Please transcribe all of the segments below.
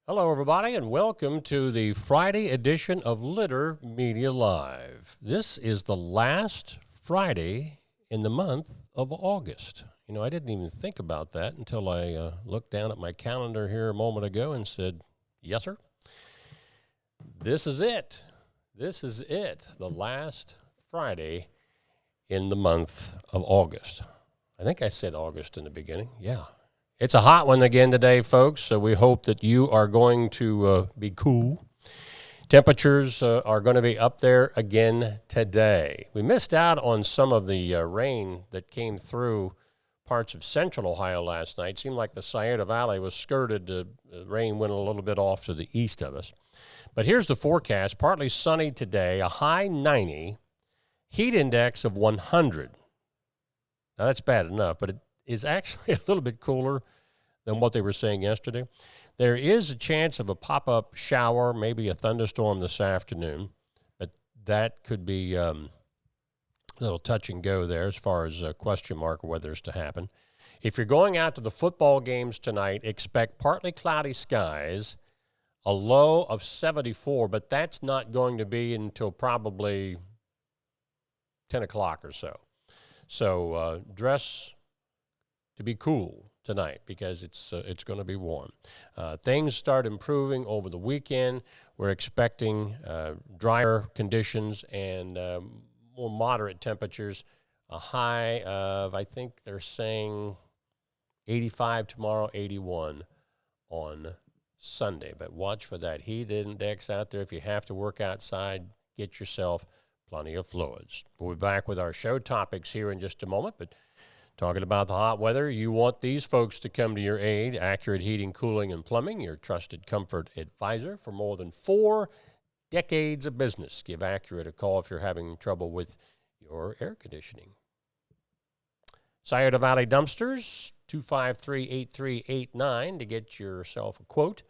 Hello, everybody, and welcome to the Friday edition of Litter Media Live. This is the last Friday in the month of August. You know, I didn't even think about that until I looked down at my calendar here a moment ago and said, yes, sir. This is it. This is it, the last Friday in the month of August. I think I said August in the beginning. Yeah. It's a hot one again today, folks, so we hope that you are going to be cool. Temperatures are going to be up there again today. We missed out on some of the rain that came through parts of central Ohio last night. It seemed like the Scioto Valley was skirted. The rain went a little bit off to the east of us. But here's the forecast. Partly sunny today, a high 90, heat index of 100. Now, that's bad enough, but it is actually a little bit cooler than what they were saying yesterday. There is a chance of a pop-up shower, maybe a thunderstorm this afternoon, but that could be a little touch and go there as far as a question mark whether it's to happen. If you're going out to the football games tonight, expect partly cloudy skies, a low of 74, but that's not going to be until probably 10 o'clock or so. So dress to be cool tonight because it's going to be warm. Things start improving over the weekend. We're expecting drier conditions and more moderate temperatures. A high of, I think they're saying 85 tomorrow, 81 on Sunday. But watch for that heat index out there. If you have to work outside, get yourself plenty of fluids. We'll be back with our show topics here in just a moment, but talking about the hot weather, you want these folks to come to your aid. Accurate Heating, Cooling, and Plumbing, your trusted comfort advisor for more than 4 decades of business. Give Accurate a call if you're having trouble with your air conditioning. Scioto Valley Dumpsters, 253-8389 to get yourself a quote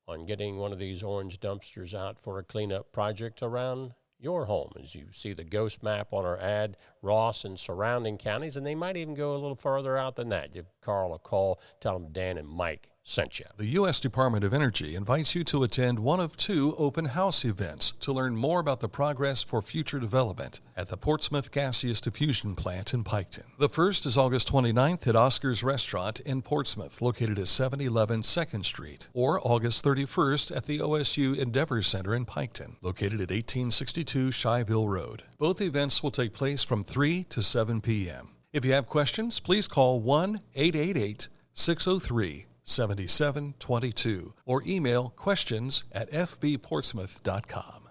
on getting one of these orange dumpsters out for a cleanup project around your home. As you see the ghost map on our ad, Ross and surrounding counties, and they might even go a little further out than that. Give Carl a call, tell them Dan and Mike sent you. The U.S. Department of Energy invites you to attend one of 2 open house events to learn more about the progress for future development at the Portsmouth Gaseous Diffusion Plant in Piketon. The first is August 29th at Oscar's Restaurant in Portsmouth, located at 711 2nd Street, or August 31st at the OSU Endeavor Center in Piketon, located at 1862 Shyville Road. Both events will take place from 3 to 7 p.m. If you have questions, please call 1-888-603-7722 or email questions@fbportsmouth.com.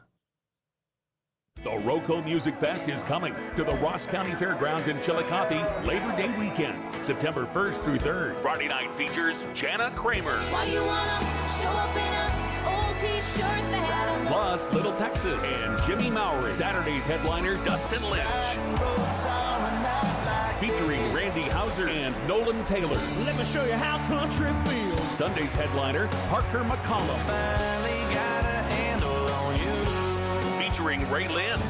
The Roco Music Fest is coming to the Ross County Fairgrounds in Chillicothe Labor Day weekend, September 1st through 3rd. Friday night features Jana Kramer. Why you wanna show up in a old t-shirt that I Plus Little Texas and Jimmy Mowry. Saturday's headliner Dustin Lynch. Featuring Randy Hauser and Nolan Taylor. Let me show you how country feels. Sunday's headliner Parker McCollum. Finally got a handle on you. Featuring Ray Lynn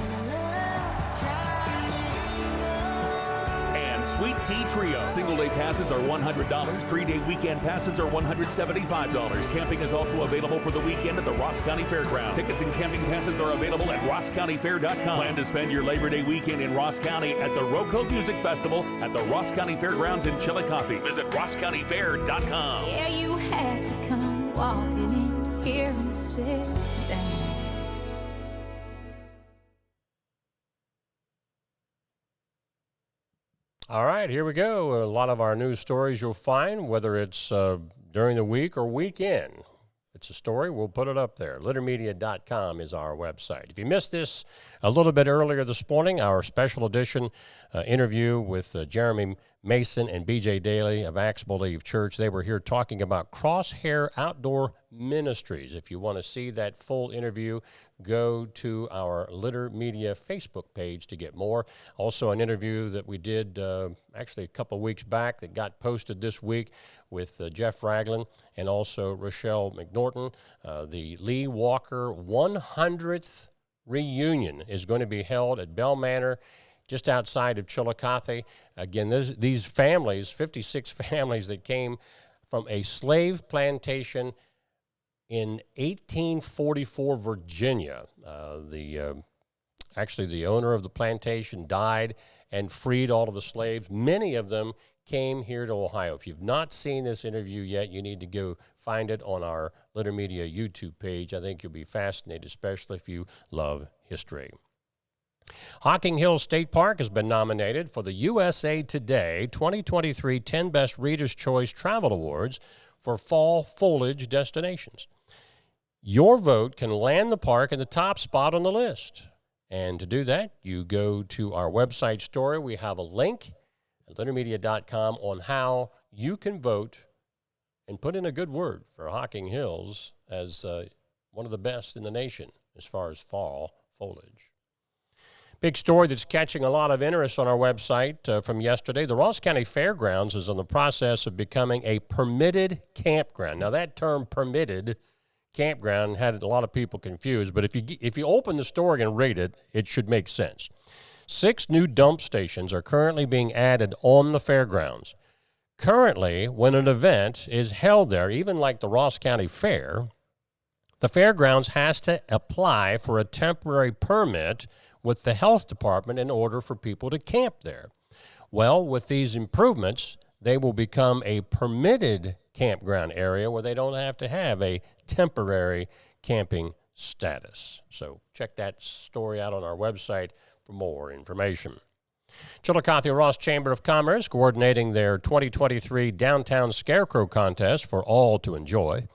and Sweet Tea Trio. Single-day passes are $100. 3-day weekend passes are $175. Camping is also available for the weekend at the Ross County Fairgrounds. Tickets and camping passes are available at rosscountyfair.com. Plan to spend your Labor Day weekend in Ross County at the Roco Music Festival at the Ross County Fairgrounds in Chillicothe. Visit rosscountyfair.com. Yeah, you had to come walking in here and sit down. All right, here we go. A lot of our news stories you'll find, whether it's during the week or weekend. If it's a story, we'll put it up there. Littermedia.com is our website. If you missed this a little bit earlier this morning, our special edition interview with Jeremy Mason and B.J. Daly of Acts Believe Church. They were here talking about Crosshair Outdoor Ministries. If you want to see that full interview, go to our Litter Media Facebook page to get more. Also an interview that we did actually a couple of weeks back that got posted this week with Jeff Ragland and also Rochelle McNorton. The Lee Walker 100th reunion is going to be held at Bell Manor just outside of Chillicothe. Again, these families, 56 families that came from a slave plantation in 1844 Virginia. Actually, the owner of the plantation died and freed all of the slaves. Many of them came here to Ohio. If you've not seen this interview yet, you need to go find it on our Litter Media YouTube page. I think you'll be fascinated, especially if you love history. Hocking Hills State Park has been nominated for the USA Today 2023 10 Best Reader's Choice Travel Awards for fall foliage destinations. Your vote can land the park in the top spot on the list. And to do that, you go to our website story. We have a link at littermedia.com on how you can vote and put in a good word for Hocking Hills as one of the best in the nation as far as fall foliage. Big story that's catching a lot of interest on our website from yesterday. The Ross County Fairgrounds is in the process of becoming a permitted campground. Now, that term permitted campground had a lot of people confused, but if you open the story and read it, it should make sense. 6 new dump stations are currently being added on the fairgrounds. Currently, when an event is held there, even like the Ross County Fair, the fairgrounds has to apply for a temporary permit with the health department in order for people to camp there. Well, with these improvements, they will become a permitted campground area where they don't have to have a temporary camping status. So check that story out on our website for more information. Chillicothe Ross Chamber of Commerce coordinating their 2023 Downtown Scarecrow Contest for all to enjoy.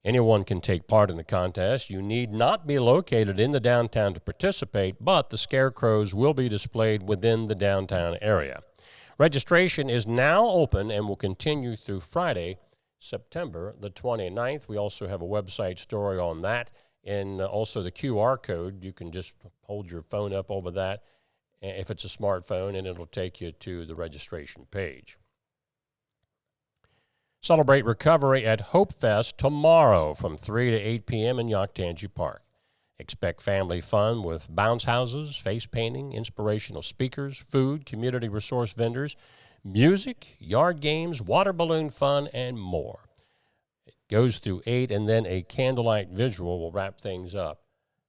Anyone can take part in the contest. You need not be located in the downtown to participate, but the scarecrows will be displayed within the downtown area. Registration is now open and will continue through Friday, September the 29th. We also have a website story on that, and also the QR code. You can just hold your phone up over that if it's a smartphone, and it'll take you to the registration page. Celebrate recovery at Hope Fest tomorrow from 3 to 8 p.m. in Yoctangi Park. Expect family fun with bounce houses, face painting, inspirational speakers, food, community resource vendors, music, yard games, water balloon fun, and more. It goes through 8, and then a candlelight visual will wrap things up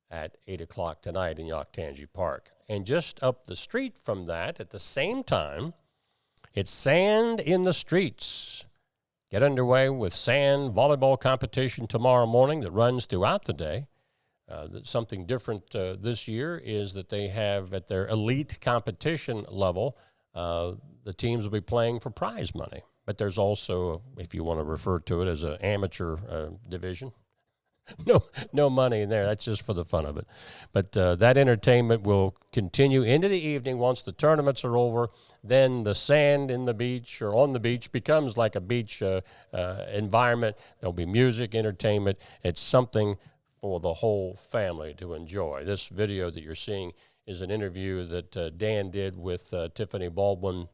at 8 o'clock tonight in Yoctangi Park. And just up the street from that, at the same time, it's Sand in the Streets. Get underway with sand volleyball competition tomorrow morning that runs throughout the day. Something different this year is that they have at their elite competition level, the teams will be playing for prize money. But there's also, if you want to refer to it as an amateur division, no money in there. That's just for the fun of it. But that entertainment will continue into the evening once the tournaments are over. Then the sand in the beach or on the beach becomes like a beach environment. There'll be music, entertainment. It's something for the whole family to enjoy. This video that you're seeing is an interview that Dan did with Tiffany Baldwin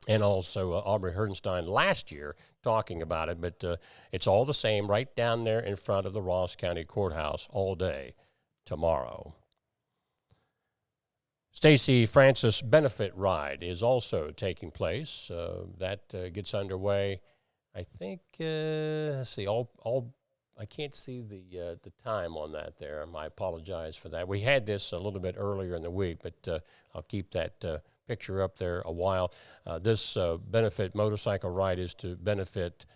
and also Aubrey Herdenstein last year talking about it, but it's all the same right down there in front of the Ross County Courthouse all day tomorrow. Stacy Francis Benefit Ride is also taking place. That gets underway, I think, let's see, I can't see the time on that there. I apologize for that. We had this a little bit earlier in the week, but I'll keep that picture up there a while. This benefit motorcycle ride is to benefit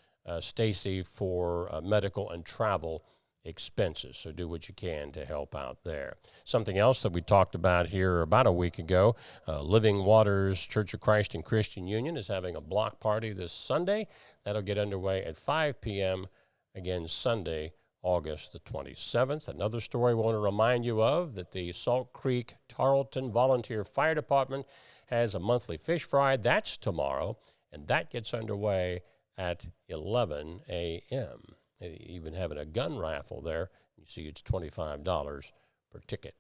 Stacy for medical and travel expenses. So do what you can to help out there. Something else that we talked about here about a week ago, Living Waters Church of Christ and Christian Union is having a block party this Sunday. That'll get underway at 5 p.m. Again, Sunday, August the 27th. Another story I want to remind you of, that the Salt Creek Tarleton Volunteer Fire Department has a monthly fish fry. That's tomorrow, and that gets underway at 11 a.m. They even having a gun raffle there. You see it's $25 per ticket.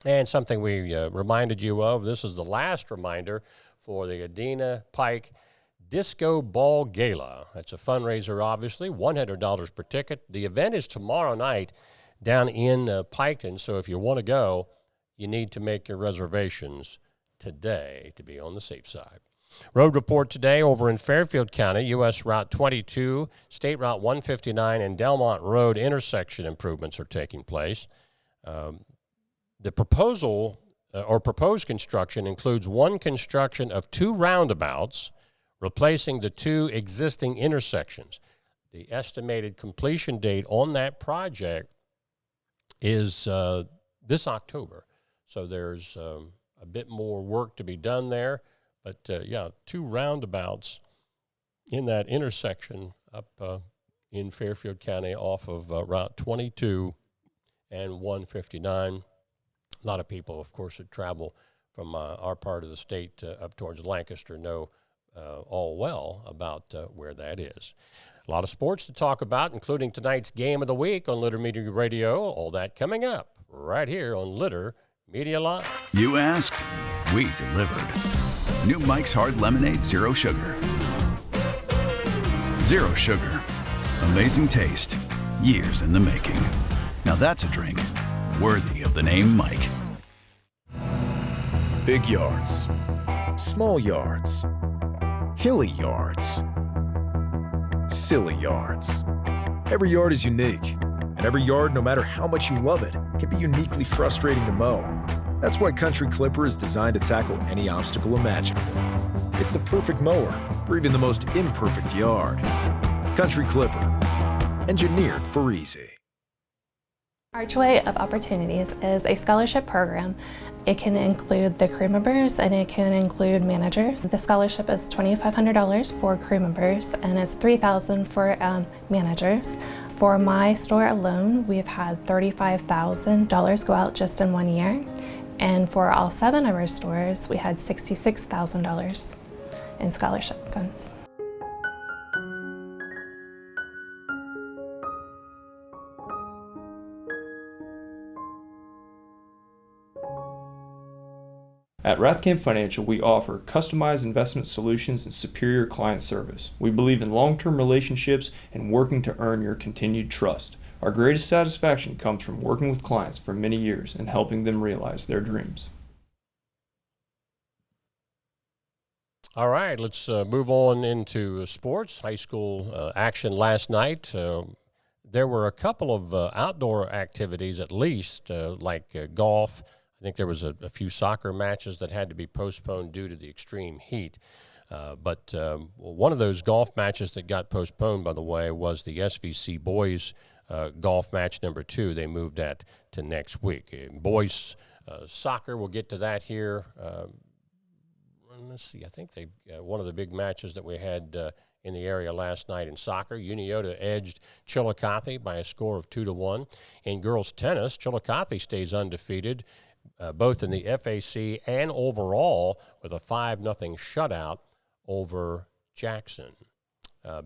And something we reminded you of, this is the last reminder for the Adena Pike Disco Ball Gala. That's a fundraiser, obviously, $100 per ticket. The event is tomorrow night down in Piketon, so if you want to go, you need to make your reservations today to be on the safe side. Road report today over in Fairfield County, U.S. Route 22, State Route 159, and Delmont Road intersection improvements are taking place. The proposal or proposed construction includes one construction of 2 roundabouts, replacing the 2 existing intersections. The estimated completion date on that project is this October. So there's a bit more work to be done there. But, 2 roundabouts in that intersection up in Fairfield County off of Route 22 and 159. A lot of people, of course, that travel from our part of the state up towards Lancaster know all well about where that is. A lot of sports to talk about, including tonight's Game of the Week on Litter Media Radio. All that coming up right here on Litter Media Live. You asked, we delivered. New Mike's Hard Lemonade Zero Sugar. Zero sugar. Amazing taste. Years in the making. Now that's a drink worthy of the name Mike. Big yards. Small yards. Hilly yards. Silly yards. Every yard is unique. And every yard, no matter how much you love it, can be uniquely frustrating to mow. That's why Country Clipper is designed to tackle any obstacle imaginable. It's the perfect mower for even the most imperfect yard. Country Clipper, engineered for easy. Archway of Opportunities is a scholarship program. It can include the crew members and it can include managers. The scholarship is $2,500 for crew members and it's $3,000 for managers. For my store alone, we've had $35,000 go out just in 1 year. And for all 7 of our stores, we had $66,000 in scholarship funds. At Rathkamp Financial, we offer customized investment solutions and superior client service. We believe in long-term relationships and working to earn your continued trust. Our greatest satisfaction comes from working with clients for many years and helping them realize their dreams. All right, let's move on into sports. High school action last night. There were a couple of outdoor activities, at least, like golf. I think there was a few soccer matches that had to be postponed due to the extreme heat. But one of those golf matches that got postponed, by the way, was the SVC boys golf match number 2. They moved that to next week. Boys soccer, we'll get to that here. Let's see, I think they've one of the big matches that we had in the area last night in soccer. Uniota edged Chillicothe by a score of 2-1. In girls tennis, Chillicothe stays undefeated, both in the FAC and overall, with a 5-0 shutout over Jackson.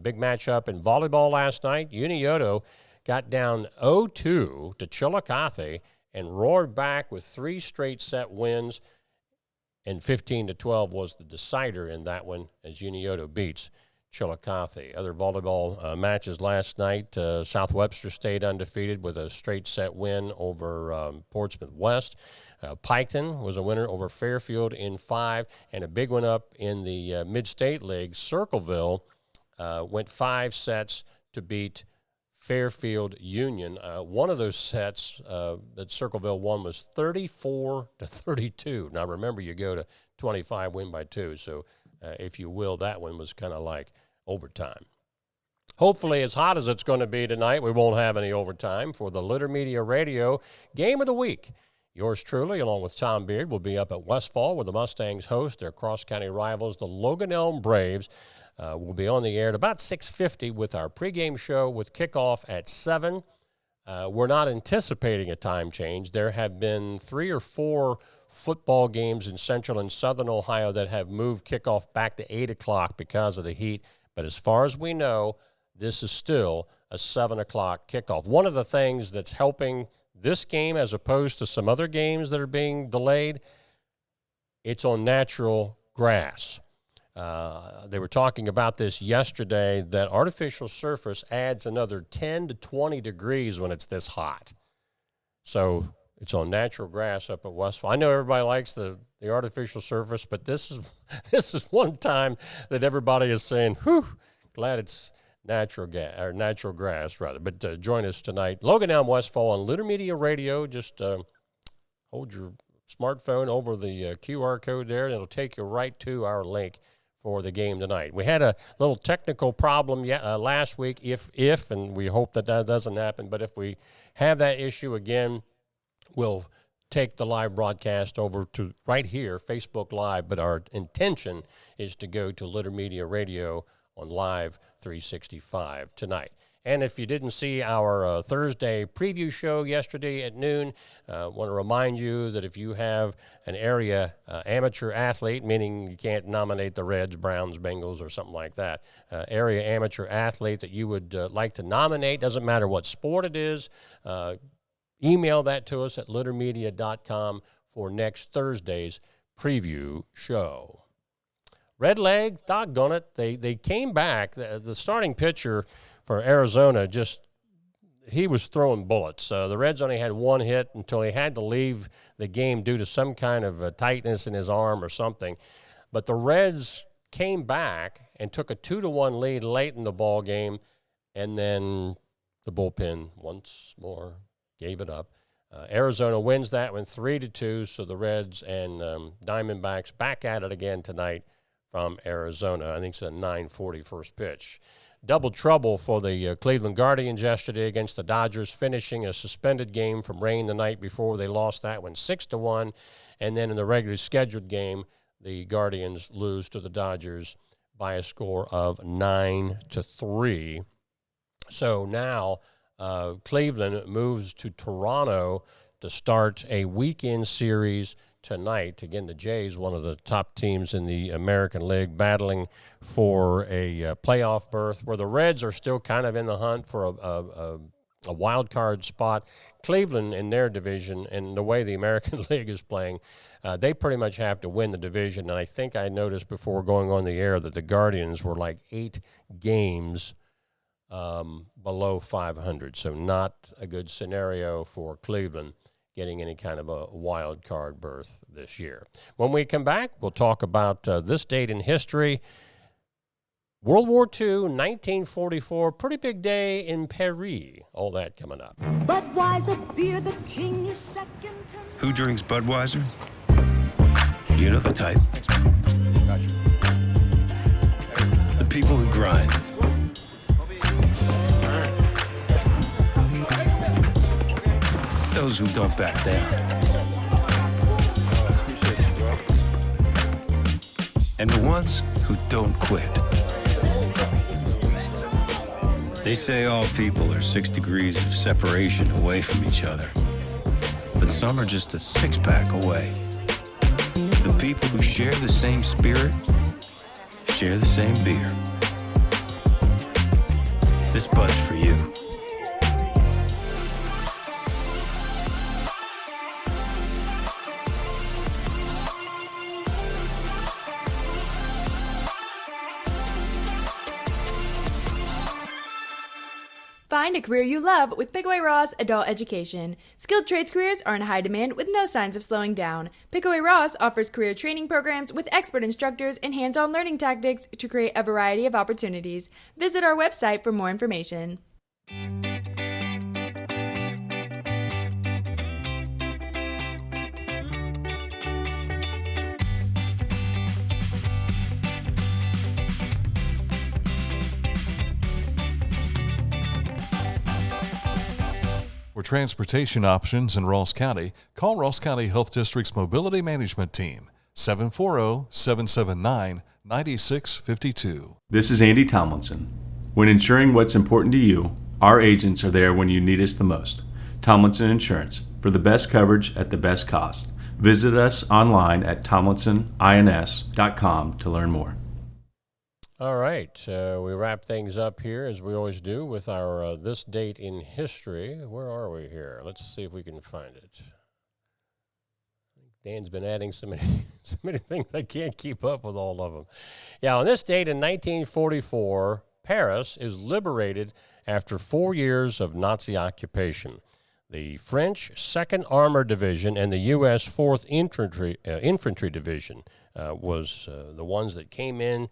Big matchup in volleyball last night. Uniota got down 0-2 to Chillicothe and roared back with 3 straight set wins, and 15-12 was the decider in that one as Uniota beats Chillicothe. Other volleyball matches last night. South Webster stayed undefeated with a straight set win over Portsmouth West. Piketon was a winner over Fairfield in 5, and a big one up in the Mid-State League. Circleville went 5 sets to beat Fairfield Union. One of those sets that Circleville won was 34-32. Now remember, you go to 25, win by 2. So if you will, that one was kind of like overtime. Hopefully, as hot as it's going to be tonight, we won't have any overtime for the Litter Media Radio Game of the Week. Yours truly, along with Tom Beard, will be up at Westfall where the Mustangs host their cross-county rivals, the Logan Elm Braves. We'll be on the air at about 6:50 with our pregame show with kickoff at 7. We're not anticipating a time change. There have been 3 or 4 football games in central and southern Ohio that have moved kickoff back to 8 o'clock because of the heat. But as far as we know, this is still a 7 o'clock kickoff. One of the things that's helping this game as opposed to some other games that are being delayed, it's on natural grass. They were talking about this yesterday, that artificial surface adds another 10 to 20 degrees when it's this hot. So It's on natural grass up at Westfall. I know everybody likes the artificial surface, but this is one time that everybody is saying, whew, glad it's natural grass, rather. But join us tonight. Logan Elm Westfall on Litter Media Radio. Just hold your smartphone over the QR code there, and it'll take you right to our link for the game tonight. We had a little technical problem last week, if, and we hope that doesn't happen, but if we have that issue again, we'll take the live broadcast over to right here, Facebook Live, but our intention is to go to Litter Media Radio on Live 365 tonight. And if you didn't see our Thursday preview show yesterday at noon, I want to remind you that if you have an area amateur athlete, meaning you can't nominate the Reds, Browns, Bengals, or something like that, area amateur athlete that you would like to nominate, doesn't matter what sport it is, email that to us at littermedia.com for next Thursday's preview show. Redleg, doggone it, they came back. The starting pitcher for Arizona, he was throwing bullets. The Reds only had one hit until he had to leave the game due to some kind of tightness in his arm or something. But the Reds came back and took a 2-1 lead late in the ball game, and then the bullpen once more gave it up. Arizona wins that one 3-2, so the Reds and Diamondbacks back at it again tonight from Arizona. I think it's a 9:40 first pitch. Double trouble for the Cleveland Guardians yesterday against the Dodgers, finishing a suspended game from rain the night before. They lost that one 6-1, and then in the regularly scheduled game, the Guardians lose to the Dodgers by a score of 9-3. So now Cleveland moves to Toronto to start a weekend series tonight. Again, the Jays, one of the top teams in the American League, battling for a playoff berth, where the Reds are still kind of in the hunt for a wild card spot. Cleveland in their division, and the way the American League is playing, they pretty much have to win the division. And I think I noticed before going on the air that the Guardians were like 8 games below 500, so not a good scenario for Cleveland getting any kind of a wild card berth this year. When we come back, we'll talk about this date in history. World War II, 1944, pretty big day in Paris. All that coming up. Budweiser beer, the king is second to... Who drinks Budweiser? You know the type. The people who grind. Those who don't back down. And the ones who don't quit. They say all people are 6 degrees of separation away from each other. But some are just a 6-pack away. The people who share the same spirit, share the same beer. This Bud's for you. Find a career you love with Pickaway Ross Adult Education. Skilled trades careers are in high demand with no signs of slowing down. Pickaway Ross offers career training programs with expert instructors and hands-on learning tactics to create a variety of opportunities. Visit our website for more information. For transportation options in Ross County, call Ross County Health District's Mobility Management Team, 740-779-9652. This is Andy Tomlinson. When ensuring what's important to you, our agents are there when you need us the most. Tomlinson Insurance, for the best coverage at the best cost. Visit us online at tomlinsonins.com to learn more. All right, we wrap things up here, as we always do, with our this date in history. Where are we here? Let's see if we can find it. Dan's been adding so many things, I can't keep up with all of them. Yeah, on this date in 1944, Paris is liberated after 4 years of Nazi occupation. The French 2nd Armored Division and the U.S. 4th Infantry Division was the ones that came in,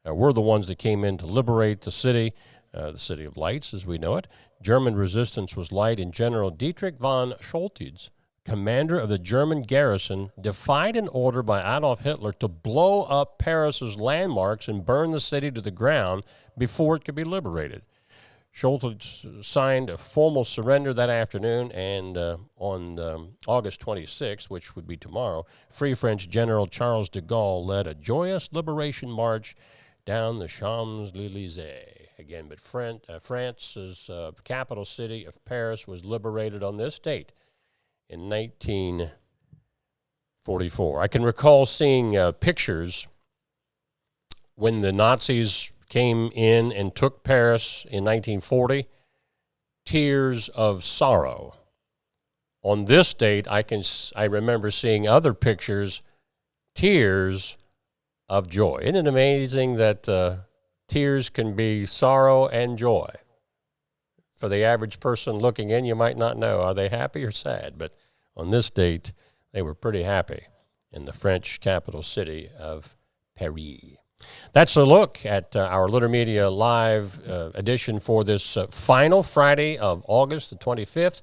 were the ones that came in to liberate the city of lights as we know it. German resistance was light, and General Dietrich von Scholtitz, commander of the German garrison, defied an order by Adolf Hitler to blow up Paris's landmarks and burn the city to the ground before it could be liberated. Scholtitz signed a formal surrender that afternoon, and on August 26th, which would be tomorrow, Free French General Charles de Gaulle led a joyous liberation march down the Champs-Élysées. Again, but France's capital city of Paris was liberated on this date in 1944. I can recall seeing pictures when the Nazis came in and took Paris in 1940, tears of sorrow. On this date, I remember seeing other pictures, tears of joy. Isn't it amazing that tears can be sorrow and joy? For the average person looking in, you might not know, are they happy or sad? But on this date, they were pretty happy in the French capital city of Paris. That's a look at our Litter Media Live edition for this final Friday of August the 25th.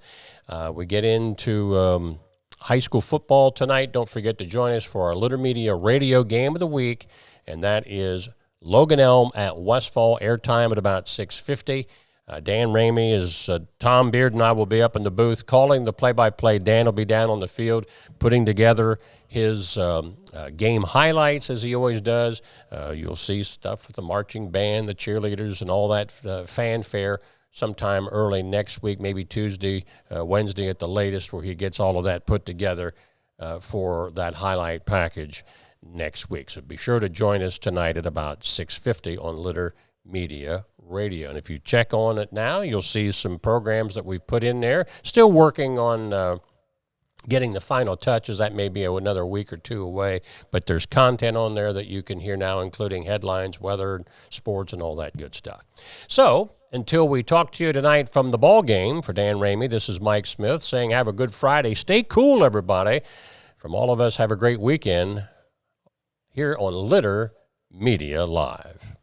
We get into high school football tonight. Don't forget to join us for our Litter Media Radio Game of the Week, and that is Logan Elm at Westfall, airtime at about 6:50. Dan Ramey is Tom Beard and I will be up in the booth calling the play-by-play. Dan will be down on the field putting together his game highlights, as he always does. You'll see stuff with the marching band, the cheerleaders, and all that fanfare sometime early next week, maybe Tuesday, Wednesday at the latest, where he gets all of that put together for that highlight package next week. So be sure to join us tonight at about 6:50 on Litter Media Radio. And if you check on it now, you'll see some programs that we've put in there. Still working on getting the final touches. That may be another week or two away, but there's content on there that you can hear now, including headlines, weather, sports, and all that good stuff. So until we talk to you tonight from the ball game, for Dan Ramey, this is Mike Smith saying have a good Friday. Stay cool, everybody. From all of us, have a great weekend here on Litter Media Live.